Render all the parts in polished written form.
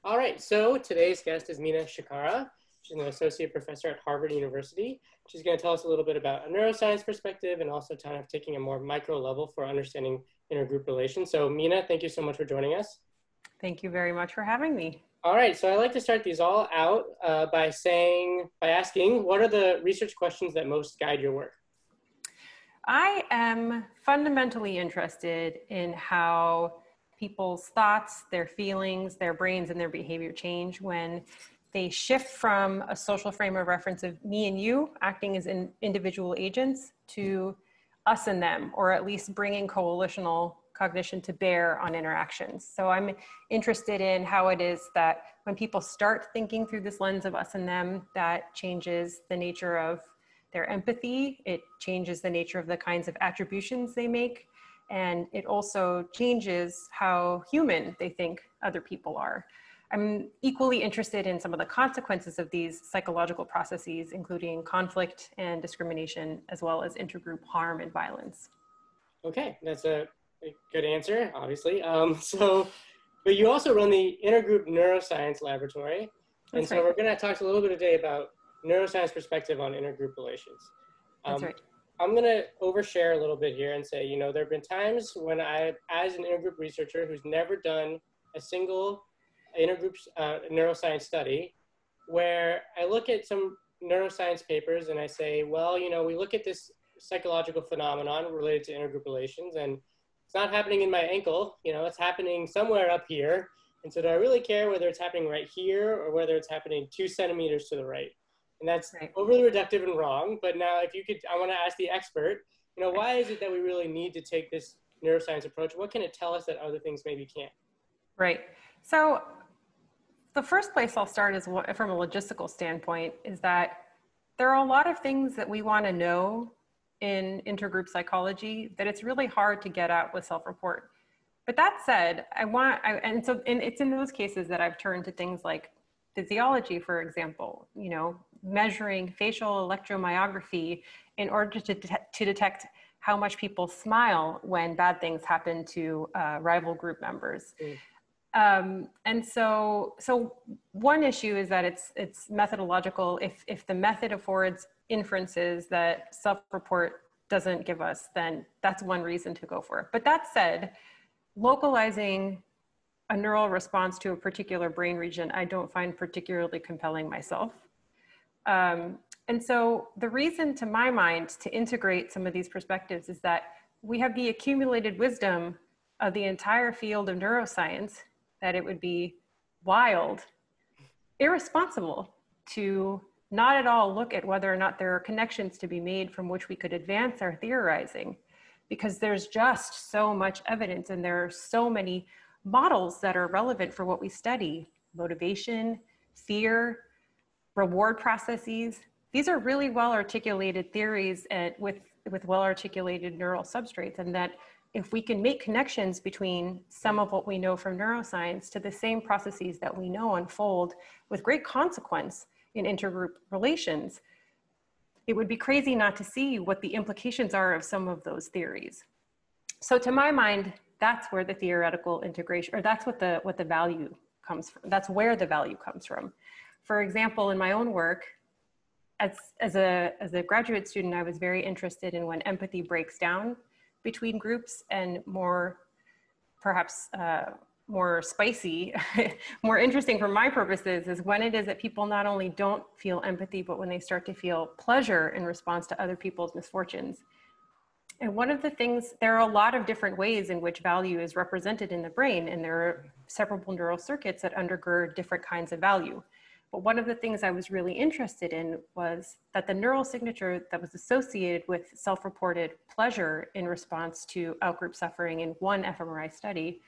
All right, so today's guest is Mina Cikara. She's an associate professor at Harvard University. She's going to tell us a little bit about a neuroscience perspective and also kind of taking a more micro level for understanding intergroup relations. So Mina, thank you so much for joining us. Thank you very much for having me. All right, so I like to start these all out by asking, what are the research questions that most guide your work? I am fundamentally interested in how people's thoughts, their feelings, their brains, and their behavior change when they shift from a social frame of reference of me and you acting as individual agents to us and them, or at least bringing coalitional cognition to bear on interactions. So I'm interested in how it is that when people start thinking through this lens of us and them, that changes the nature of their empathy, it changes the nature of the kinds of attributions they make, and it also changes how human they think other people are. I'm equally interested in some of the consequences of these psychological processes, including conflict and discrimination, as well as intergroup harm and violence. Okay, that's a good answer, obviously. But you also run the Intergroup Neuroscience Laboratory. And so we're going to talk a little bit today about neuroscience perspective on intergroup relations. That's right. I'm going to overshare a little bit here and say, there have been times when I, as an intergroup researcher who's never done a single intergroup neuroscience study, where I look at some neuroscience papers and I say, well, we look at this psychological phenomenon related to intergroup relations, and it's not happening in my ankle, it's happening somewhere up here. And so do I really care whether it's happening right here or whether it's happening 2 centimeters to the right? And that's overly reductive and wrong. But now if you could, I want to ask the expert, why is it that we really need to take this neuroscience approach? What can it tell us that other things maybe can't? Right. So the first place I'll start is from a logistical standpoint is that there are a lot of things that we want to know in intergroup psychology that it's really hard to get at with self-report. But that said, it's in those cases that I've turned to things like physiology, for example, measuring facial electromyography in order to detect how much people smile when bad things happen to rival group members. And so one issue is that it's methodological. If the method affords inferences that self-report doesn't give us, then that's one reason to go for it. But that said, localizing a neural response to a particular brain region, I don't find particularly compelling myself. And so the reason, to my mind, to integrate some of these perspectives is that we have the accumulated wisdom of the entire field of neuroscience that it would be wild, irresponsible to not at all look at whether or not there are connections to be made from which we could advance our theorizing, because there's just so much evidence and there are so many models that are relevant for what we study: motivation, fear, reward processes. These are really well-articulated theories and with well-articulated neural substrates, and that if we can make connections between some of what we know from neuroscience to the same processes that we know unfold with great consequence in intergroup relations, it would be crazy not to see what the implications are of some of those theories. So to my mind, that's where the theoretical integration, or that's what the value comes from. That's where the value comes from. For example, in my own work, as a graduate student, I was very interested in when empathy breaks down between groups, and perhaps more spicy, more interesting for my purposes, is when it is that people not only don't feel empathy, but when they start to feel pleasure in response to other people's misfortunes. And one of the things, there are a lot of different ways in which value is represented in the brain, and there are separable neural circuits that undergird different kinds of value. But one of the things I was really interested in was that the neural signature that was associated with self-reported pleasure in response to outgroup suffering in one fMRI study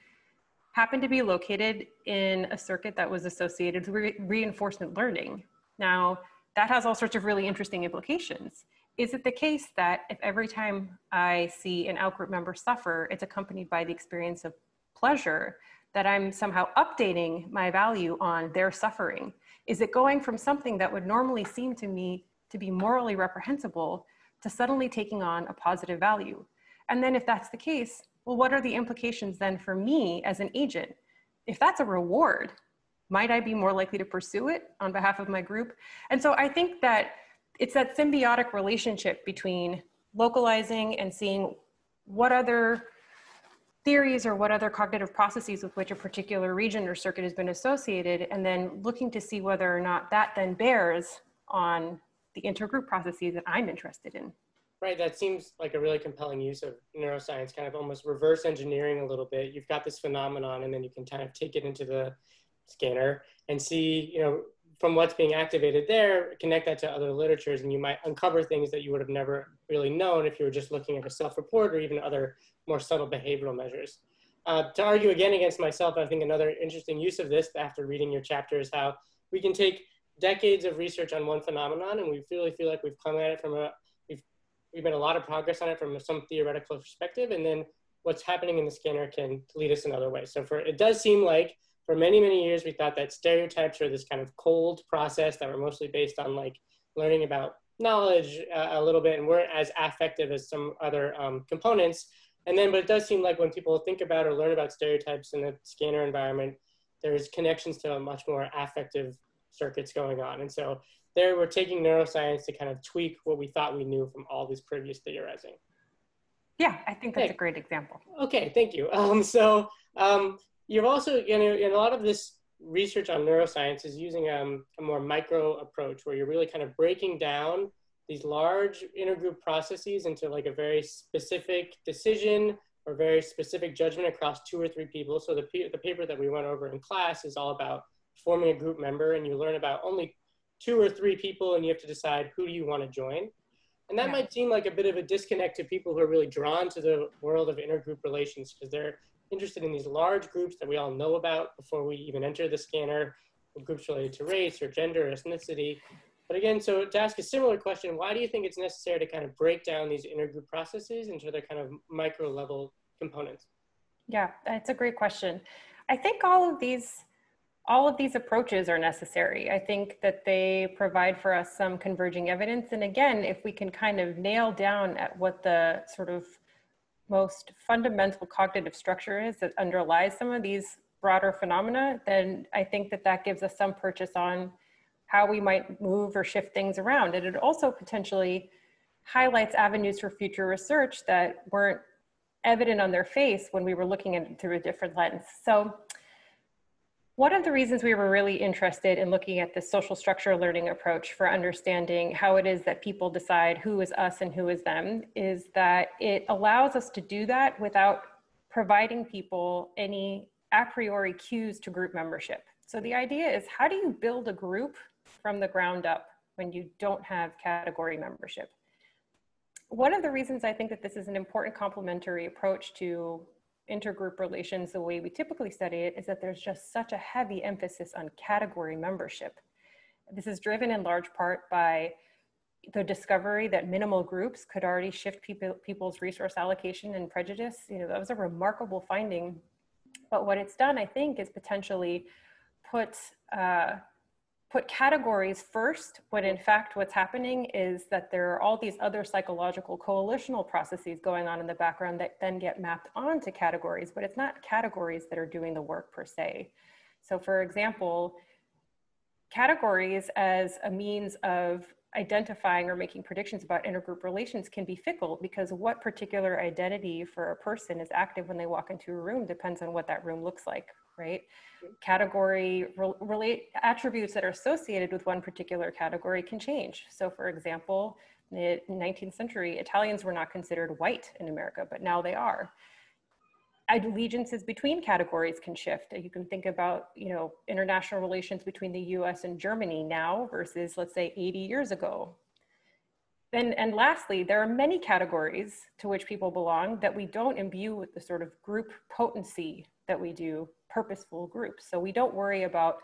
happened to be located in a circuit that was associated with reinforcement learning. Now, that has all sorts of really interesting implications. Is it the case that if every time I see an outgroup member suffer, it's accompanied by the experience of pleasure, that I'm somehow updating my value on their suffering? Is it going from something that would normally seem to me to be morally reprehensible to suddenly taking on a positive value? And then if that's the case, well, what are the implications then for me as an agent? If that's a reward, might I be more likely to pursue it on behalf of my group? And so I think that it's that symbiotic relationship between localizing and seeing what other theories or what other cognitive processes with which a particular region or circuit has been associated, and then looking to see whether or not that then bears on the intergroup processes that I'm interested in. Right, that seems like a really compelling use of neuroscience, kind of almost reverse engineering a little bit. You've got this phenomenon, and then you can kind of take it into the scanner and see, you know, from what's being activated there, connect that to other literatures, and you might uncover things that you would have never really known if you were just looking at a self-report or even other more subtle behavioral measures. To argue again against myself, I think another interesting use of this after reading your chapter is how we can take decades of research on one phenomenon, and we really feel like we've come at it from we've made a lot of progress on it from some theoretical perspective, and then what's happening in the scanner can lead us another way. So it does seem like for many, many years, we thought that stereotypes are this kind of cold process that were mostly based on like learning about knowledge a little bit and weren't as affective as some other components. And then, but it does seem like when people think about or learn about stereotypes in the scanner environment, there's connections to a much more affective circuits going on. And so there we're taking neuroscience to kind of tweak what we thought we knew from all this previous theorizing. Yeah, I think that's a great example. Okay, thank you. You've also, you know, in a lot of this research on neuroscience is using a more micro approach where you're really kind of breaking down these large intergroup processes into like a very specific decision or very specific judgment across 2 or 3 people. So the paper that we went over in class is all about forming a group member, and you learn about only 2 or 3 people, and you have to decide who do you want to join. And that might seem like a bit of a disconnect to people who are really drawn to the world of intergroup relations because they're interested in these large groups that we all know about before we even enter the scanner, groups related to race or gender or ethnicity. But again, so to ask a similar question, why do you think it's necessary to kind of break down these intergroup processes into their kind of micro level components? Yeah, that's a great question. I think all of these approaches are necessary. I think that they provide for us some converging evidence. And again, if we can kind of nail down at what the sort of most fundamental cognitive structure is that underlies some of these broader phenomena, then I think that that gives us some purchase on how we might move or shift things around. And it also potentially highlights avenues for future research that weren't evident on their face when we were looking at it through a different lens. So one of the reasons we were really interested in looking at this social structure learning approach for understanding how it is that people decide who is us and who is them is that it allows us to do that without providing people any a priori cues to group membership. So the idea is, how do you build a group from the ground up when you don't have category membership? One of the reasons I think that this is an important complementary approach to intergroup relations, the way we typically study it, is that there's just such a heavy emphasis on category membership. This is driven in large part by the discovery that minimal groups could already shift people's resource allocation and prejudice. You know, that was a remarkable finding. But what it's done, I think, is potentially put categories first, when in fact what's happening is that there are all these other psychological coalitional processes going on in the background that then get mapped onto categories, but it's not categories that are doing the work per se. So for example, categories as a means of identifying or making predictions about intergroup relations can be fickle, because what particular identity for a person is active when they walk into a room depends on what that room looks like, right? Category attributes that are associated with one particular category can change. So for example, in the 19th century, Italians were not considered white in America, but now they are. Allegiances between categories can shift. You can think about, you know, international relations between the US and Germany now versus, let's say, 80 years ago. And lastly, there are many categories to which people belong that we don't imbue with the sort of group potency that we do purposeful groups. So we don't worry about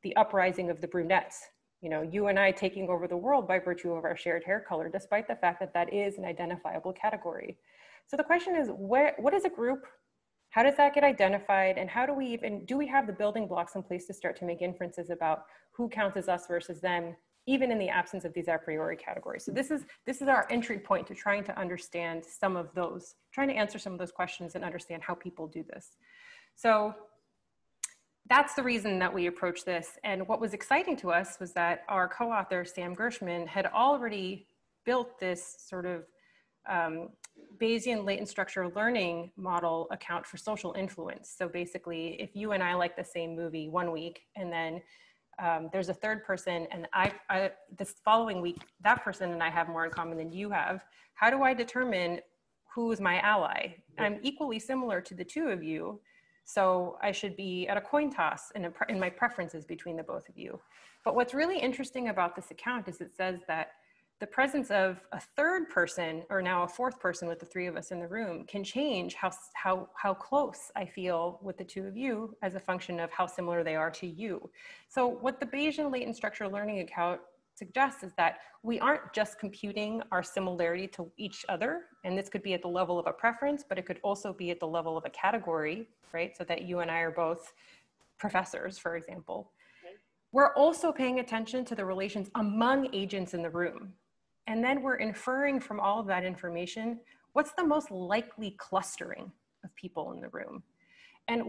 the uprising of the brunettes, you know, you and I taking over the world by virtue of our shared hair color, despite the fact that that is an identifiable category. So the question is, what is a group? How does that get identified? And how do we have the building blocks in place to start to make inferences about who counts as us versus them, even in the absence of these a priori categories? So this is our entry point to trying to understand some of those, trying to answer some of those questions and understand how people do this. So that's the reason that we approached this. And what was exciting to us was that our co-author, Sam Gershman, had already built this sort of Bayesian latent structure learning model account for social influence. So basically, if you and I like the same movie one week, and then there's a third person, and this following week, that person and I have more in common than you have, how do I determine who is my ally? I'm equally similar to the two of you, so I should be at a coin toss in my preferences between the both of you. But what's really interesting about this account is it says that the presence of a third person, or now a fourth person with the three of us in the room, can change how close I feel with the two of you as a function of how similar they are to you. So what the Bayesian latent structure learning account suggests is that we aren't just computing our similarity to each other, and this could be at the level of a preference, but it could also be at the level of a category, right? So that you and I are both professors, for example. We're also paying attention to the relations among agents in the room. And then we're inferring from all of that information, what's the most likely clustering of people in the room? And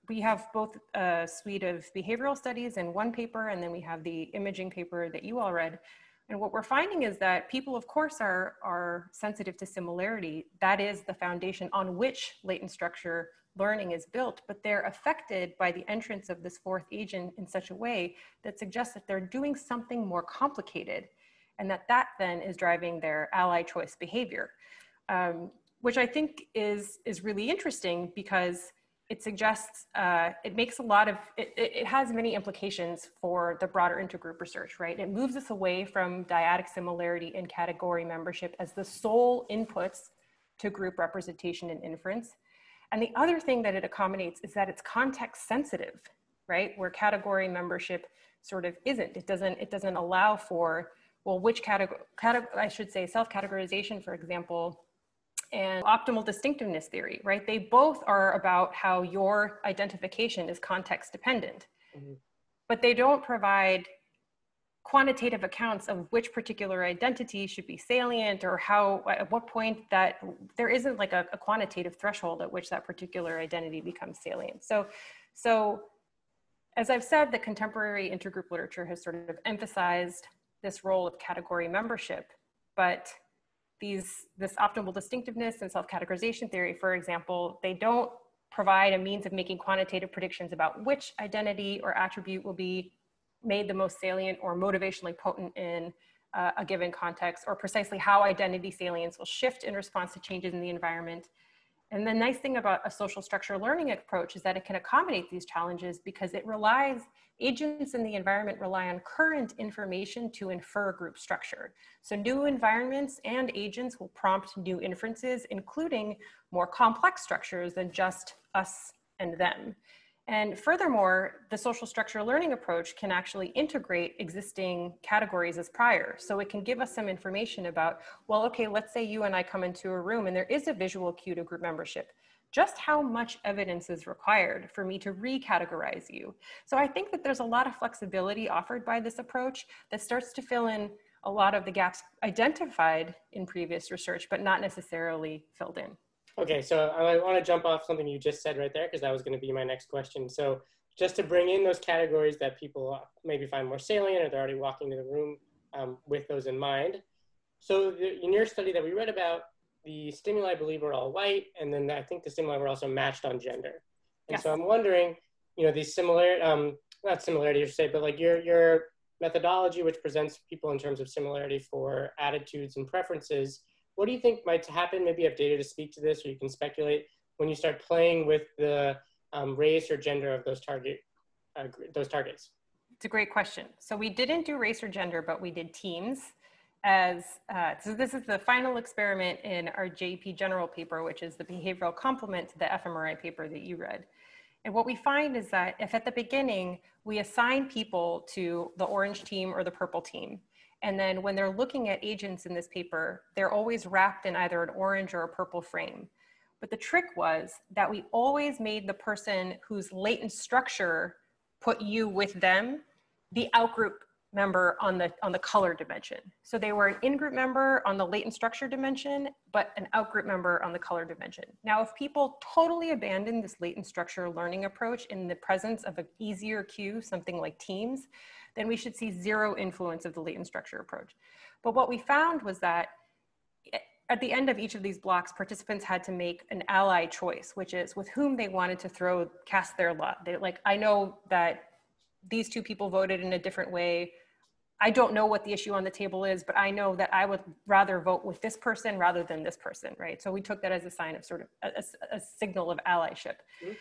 we have both a suite of behavioral studies in one paper, and then we have the imaging paper that you all read. And what we're finding is that people, of course, are sensitive to similarity. That is the foundation on which latent structure learning is built, but they're affected by the entrance of this fourth agent in such a way that suggests that they're doing something more complicated, and that then is driving their ally choice behavior, which I think is really interesting because it suggests, it has many implications for the broader intergroup research, right? It moves us away from dyadic similarity and category membership as the sole inputs to group representation and inference. And the other thing that it accommodates is that it's context sensitive, right? Where category membership sort of isn't. It doesn't allow for, well, which I should say self-categorization, for example, and optimal distinctiveness theory, right? They both are about how your identification is context dependent, but they don't provide quantitative accounts of which particular identity should be salient, or how, at what point that there isn't like a quantitative threshold at which that particular identity becomes salient. So as I've said, the contemporary intergroup literature has sort of emphasized this role of category membership, but this optimal distinctiveness and self-categorization theory, for example, they don't provide a means of making quantitative predictions about which identity or attribute will be made the most salient or motivationally potent in a given context, or precisely how identity salience will shift in response to changes in the environment. And the nice thing about a social structure learning approach is that it can accommodate these challenges because agents in the environment rely on current information to infer group structure. So new environments and agents will prompt new inferences, including more complex structures than just us and them. And furthermore, the social structure learning approach can actually integrate existing categories as prior. So it can give us some information about, well, okay, let's say you and I come into a room and there is a visual cue to group membership. Just how much evidence is required for me to recategorize you? So I think that there's a lot of flexibility offered by this approach that starts to fill in a lot of the gaps identified in previous research, but not necessarily filled in. Okay, so I want to jump off something you just said right there, because that was going to be my next question. So just to bring in those categories that people maybe find more salient, or they're already walking into the room with those in mind. So in your study that we read about, the stimuli, I believe, were all white, and then I think the stimuli were also matched on gender. And yes. So I'm wondering, these not similarity, I should say, but like your methodology, which presents people in terms of similarity for attitudes and preferences, what do you think might happen? Maybe you have data to speak to this, or you can speculate when you start playing with the race or gender of those targets. It's a great question. So we didn't do race or gender, but we did teams. So this is the final experiment in our JP general paper, which is the behavioral complement to the fMRI paper that you read. And what we find is that if at the beginning we assign people to the orange team or the purple team, and then when they're looking at agents in this paper, they're always wrapped in either an orange or a purple frame. But the trick was that we always made the person whose latent structure put you with them the outgroup member on the color dimension. So they were an in-group member on the latent structure dimension, but an out-group member on the color dimension. Now, if people totally abandon this latent structure learning approach in the presence of an easier cue, something like teams, then we should see zero influence of the latent structure approach. But what we found was that at the end of each of these blocks, participants had to make an ally choice, which is with whom they wanted to cast their lot. They're like, I know that these two people voted in a different way. I don't know what the issue on the table is, but I know that I would rather vote with this person rather than this person, right? So we took that as a sign of sort of a signal of allyship. Mm-hmm.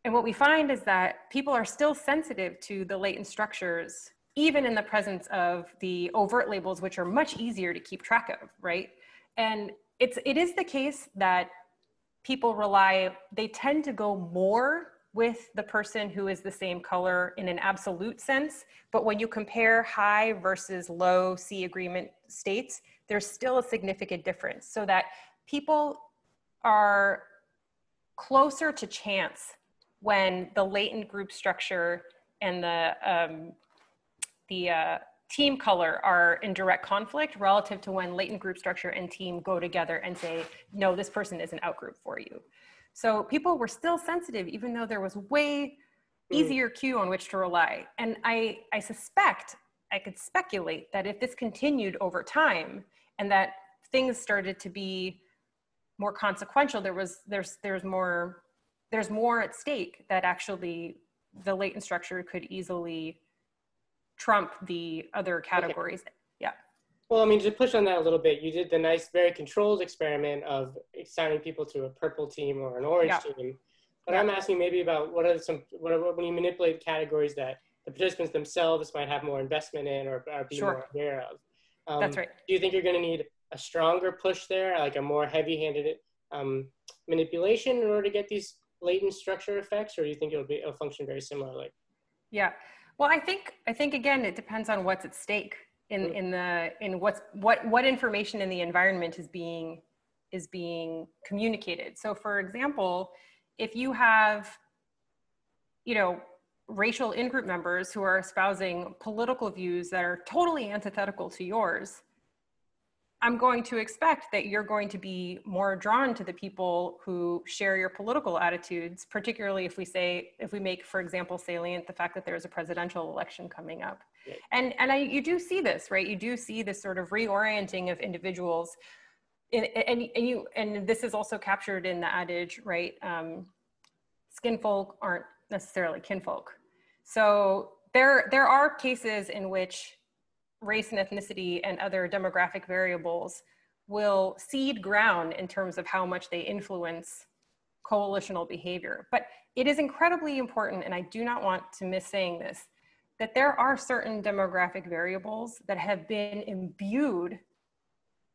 And what we find is that people are still sensitive to the latent structures, even in the presence of the overt labels, which are much easier to keep track of, right? And it is the case that people they tend to go more with the person who is the same color in an absolute sense, but when you compare high versus low C agreement states, there's still a significant difference, so that people are closer to chance when the latent group structure and the team color are in direct conflict relative to when latent group structure and team go together and say, no, this person is an outgroup for you. So people were still sensitive, even though there was way easier cue on which to rely. And I suspect, I could speculate that if this continued over time and that things started to be more consequential, there's more at stake, that actually the latent structure could easily trump the other categories. Okay. Yeah. Well, I mean, to push on that a little bit, you did the nice, very controlled experiment of assigning people to a purple team or an orange team. But I'm asking maybe about when you manipulate categories that the participants themselves might have more investment in or be more aware of. That's right. Do you think you're going to need a stronger push there, like a more heavy-handed manipulation in order to get these latent structure effects, or do you think it'll function very similarly? Yeah. Well, I think again, it depends on what's at stake in what information in the environment is being communicated. So, for example, if you have, racial in-group members who are espousing political views that are totally antithetical to yours, I'm going to expect that you're going to be more drawn to the people who share your political attitudes, particularly if we make, for example, salient the fact that there's a presidential election coming up. Right. And you do see this, right? You do see this sort of reorienting of individuals, and this is also captured in the adage, right? Skinfolk aren't necessarily kinfolk. So there are cases in which race and ethnicity and other demographic variables will cede ground in terms of how much they influence coalitional behavior. But it is incredibly important, and I do not want to miss saying this, that there are certain demographic variables that have been imbued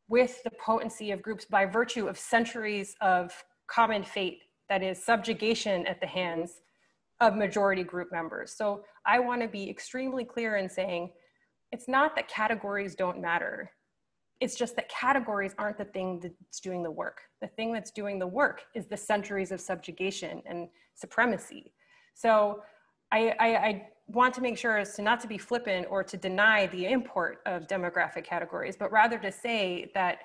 with the potency of groups by virtue of centuries of common fate, that is subjugation at the hands of majority group members. So I want to be extremely clear in saying, it's not that categories don't matter. It's just that categories aren't the thing that's doing the work. The thing that's doing the work is the centuries of subjugation and supremacy. So I want to make sure as to not to be flippant or to deny the import of demographic categories, but rather to say that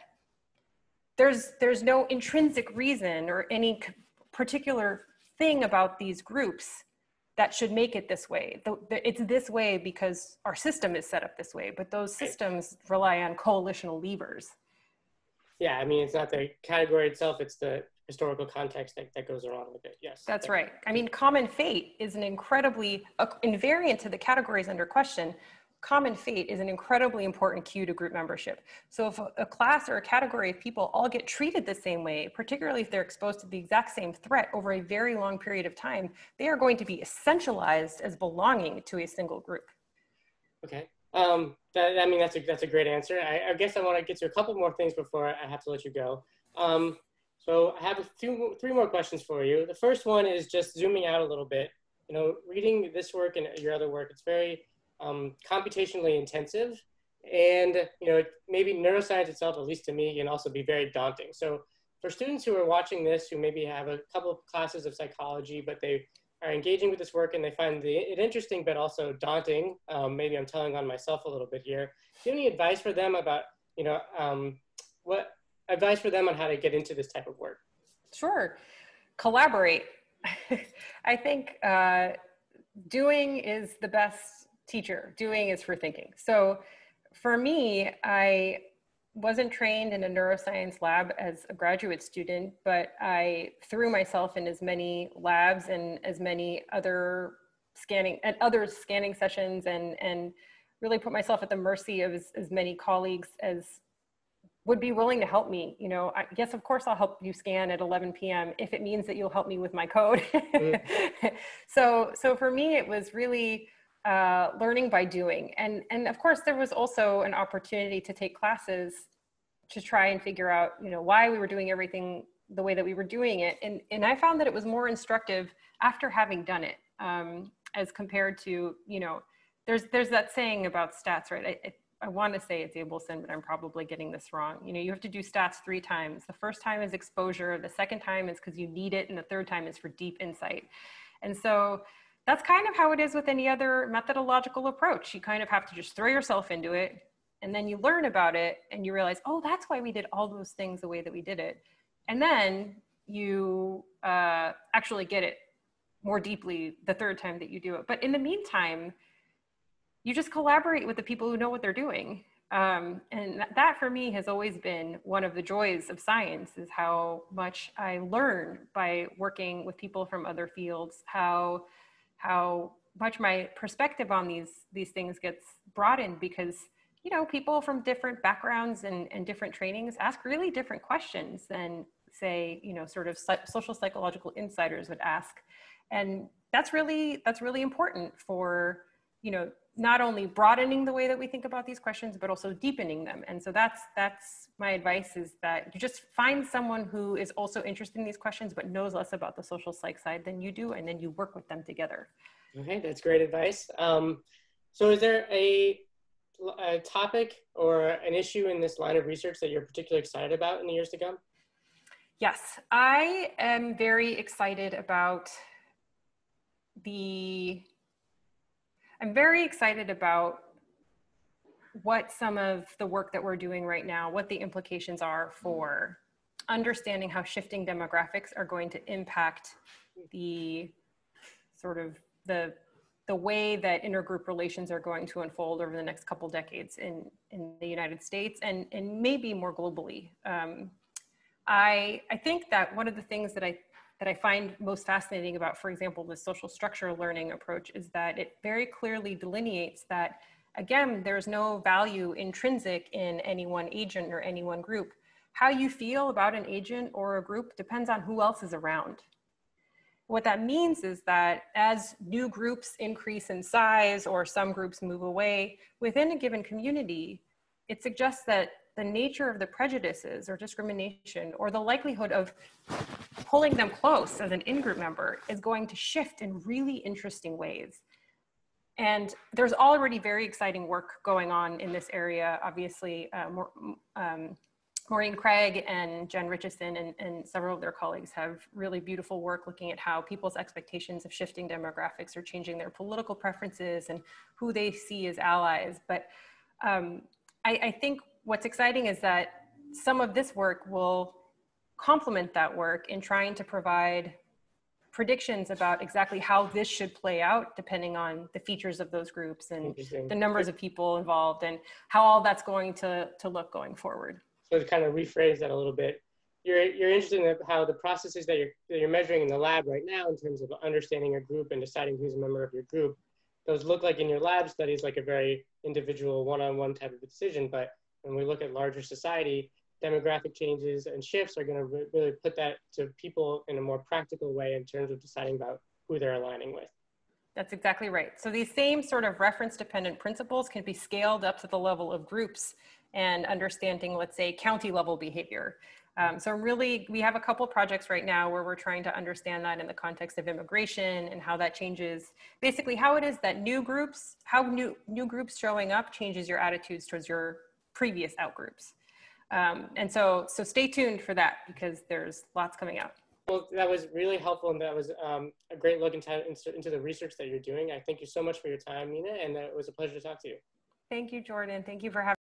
there's no intrinsic reason or any particular thing about these groups that should make it this way. It's this way because our system is set up this way, but those systems rely on coalitional levers. Yeah, I mean, it's not the category itself, it's the historical context that goes along with it, yes. That's right. I mean, common fate is an incredibly, invariant to the categories under question, common fate is an incredibly important cue to group membership. So if a class or a category of people all get treated the same way, particularly if they're exposed to the exact same threat over a very long period of time, they are going to be essentialized as belonging to a single group. Okay. I mean, that's a great answer. I guess I want to get to a couple more things before I have to let you go. So I have three more questions for you. The first one is just zooming out a little bit. Reading this work and your other work, it's very computationally intensive, and maybe neuroscience itself, at least to me, can also be very daunting. So for students who are watching this, who maybe have a couple of classes of psychology, but they are engaging with this work and they find it interesting, but also daunting. Maybe I'm telling on myself a little bit here. Do you have any advice for them about, what advice for them on how to get into this type of work? Sure. Collaborate. I think doing is the best teacher. Doing is for thinking. So for me, I wasn't trained in a neuroscience lab as a graduate student, but I threw myself in as many labs and as many other scanning sessions and really put myself at the mercy of as many colleagues as would be willing to help me. Yes, of course I'll help you scan at 11 p.m. if it means that you'll help me with my code. So for me, it was really learning by doing. And of course, there was also an opportunity to take classes to try and figure out, why we were doing everything the way that we were doing it. And I found that it was more instructive after having done it, as compared to, there's that saying about stats, right? I want to say it's Abelson, but I'm probably getting this wrong. You have to do stats 3 times. The first time is exposure. The second time is because you need it. And the third time is for deep insight. And so that's kind of how it is with any other methodological approach. You kind of have to just throw yourself into it, and then you learn about it and you realize, oh, that's why we did all those things the way that we did it. And then you actually get it more deeply the third time that you do it. But in the meantime, you just collaborate with the people who know what they're doing. And that for me has always been one of the joys of science, is how much I learn by working with people from other fields, how much my perspective on these things gets broadened because, people from different backgrounds and different trainings ask really different questions than, say, sort of social psychological insiders would ask. And that's really important for, not only broadening the way that we think about these questions, but also deepening them. And so that's my advice, is that you just find someone who is also interested in these questions, but knows less about the social psych side than you do, and then you work with them together. Okay, that's great advice. So is there a topic or an issue in this line of research that you're particularly excited about in the years to come? Yes, I am very excited about what some of the work that we're doing right now, what the implications are for understanding how shifting demographics are going to impact the sort of the way that intergroup relations are going to unfold over the next couple decades in the United States and maybe more globally. I think that one of the things that I find most fascinating about, for example, the social structure learning approach, is that it very clearly delineates that, again, there's no value intrinsic in any one agent or any one group. How you feel about an agent or a group depends on who else is around. What that means is that as new groups increase in size or some groups move away within a given community, it suggests that the nature of the prejudices or discrimination or the likelihood of pulling them close as an in-group member is going to shift in really interesting ways. And there's already very exciting work going on in this area. Obviously, Maureen Craig and Jen Richardson and several of their colleagues have really beautiful work looking at how people's expectations of shifting demographics are changing their political preferences and who they see as allies. But I think what's exciting is that some of this work will complement that work in trying to provide predictions about exactly how this should play out depending on the features of those groups and the numbers of people involved and how all that's going to look going forward. So to kind of rephrase that a little bit, you're interested in how the processes that you're measuring in the lab right now in terms of understanding a group and deciding who's a member of your group, those look like in your lab studies like a very individual one-on-one type of a decision. But when we look at larger society, demographic changes and shifts are going to really put that to people in a more practical way in terms of deciding about who they're aligning with. That's exactly right. So these same sort of reference-dependent principles can be scaled up to the level of groups and understanding, let's say, county level behavior. So really, we have a couple projects right now where we're trying to understand that in the context of immigration and how that changes, basically how it is that new groups showing up changes your attitudes towards your previous outgroups. And so stay tuned for that because there's lots coming out. Well, that was really helpful, and that was a great look into the research that you're doing. I thank you so much for your time, Mina, and it was a pleasure to talk to you. Thank you, Jordan. Thank you for having